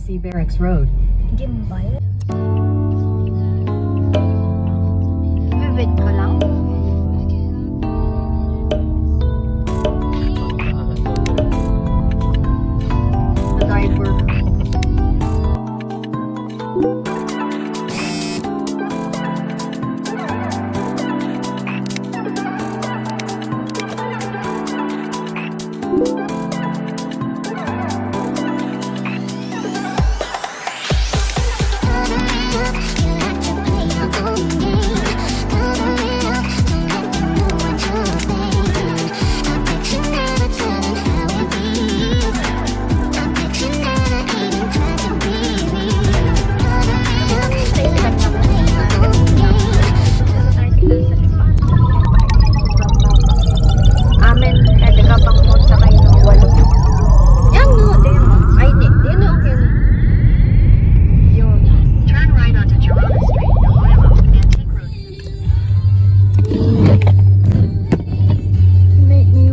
BC Barracks Road. Gimbal? Vivid ko lang. The driver. Amen, kada ka pang mo sa kayo ng walo. Yan no, din mo. Ay, di. Di no, yun. Yun. Turn right onto Girona Street, Iloilo, Antique Road. Make me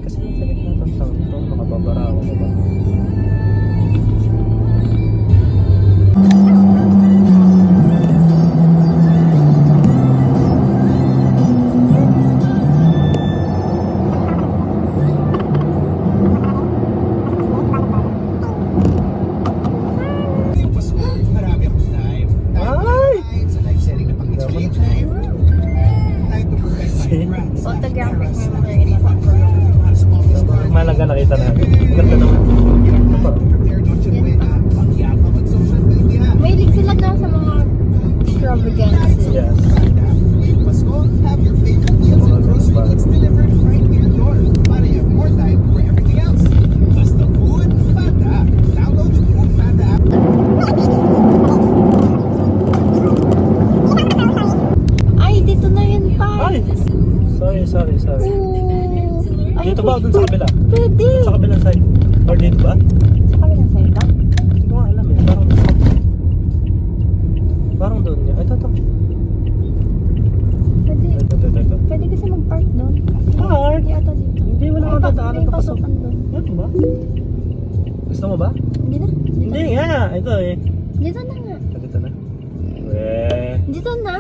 Kasi yung sa gitna ng taon ito, makababara ako na ba? photographic memory. Malaga nakita na. Ganda naman. Ito pa. Mahilig sila daw sa mga extravagances. Yes. Ay, dito na yun pa. Ay! Sorry. Ay, Dito ba o dun sa kabila? Pwede. Sa kabilang side? Or dito ba? Sa kabilang side ba? Hindi ko nga alam eh. Parang doon niya. Ito. Pwede. Ito. Pwede kasi mag-park doon. Park? Hindi ata dito. Hindi, wala akong dadaanan May pa pasok. pasokan doon. Ano ba? Gusto mo ba? Hindi na. Hindi nga. Ito eh. Dito na nga. Dito na. Weh. Dito na.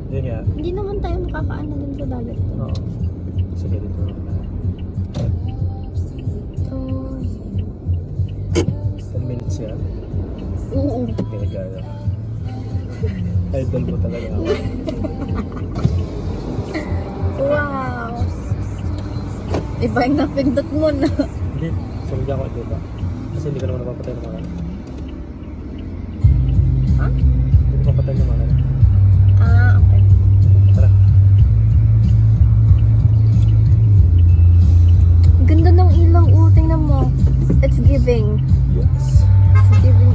Hindi nga. Hindi naman tayo makakaano dun sa dagat. Oo. Sige dito na. So, 10 minutes yan. oo. Hindi kaya. Idol mo talaga ako. Wow. Iba yung napindot mo na. Hindi. Sumigyan ako dito. Kasi hindi ka naman napapatay ng mga. Ha? Hindi ko papatay ng mga. Ah, okay. Tara. Ganda ng ilaw. Oh, tingnan mo. It's giving. Yes. It's giving.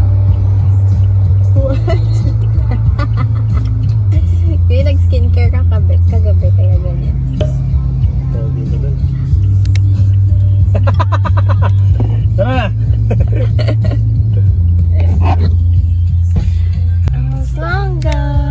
What? Kaya nag-skincare ka kagabi, kaya ganyan. Ito dito dun. Tara na! As long as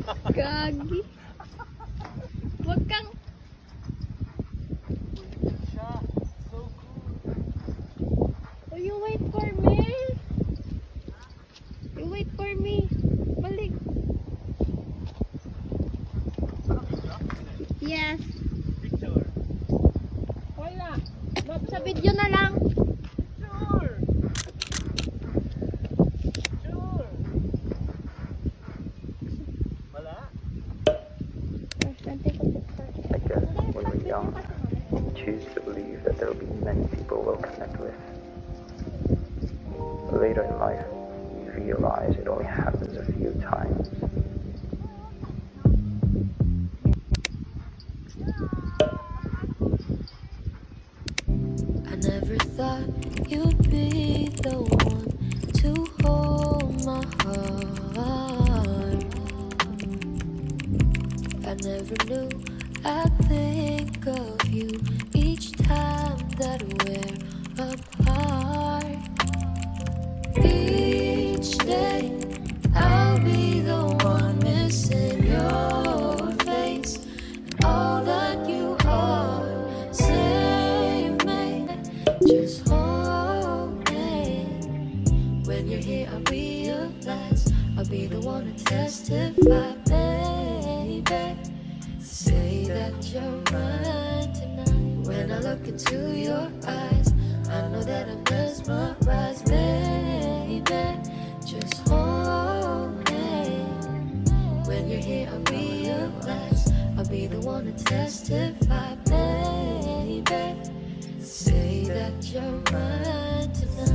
Gagi. Wag kang... Oh, you wait for me. You wait for me. Balik. Yes. Wala. Sa video na lang. I guess when we're young, we choose to believe that there will be many people we'll connect with. But later in life, you realize it only happens a few times. I never thought you'd be the one to hold my heart. I never knew I'd think of you each time that we're apart. Each day I'll be the one missing your face. All that you are, save me, just hold me. When you're here, I realize I'll be the one to testify, baby. Say that you're mine tonight. When I look into your eyes, I know that I'm mesmerized, baby. Just hold me. When you're here, I realize I'll be the one to testify, baby. Say that you're mine tonight.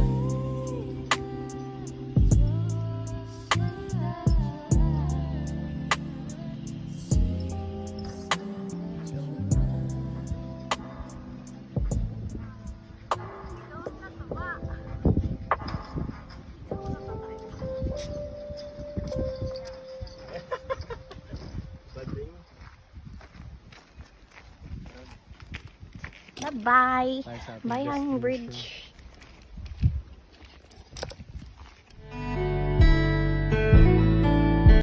Bye-bye. Bye, Hanging Bridge.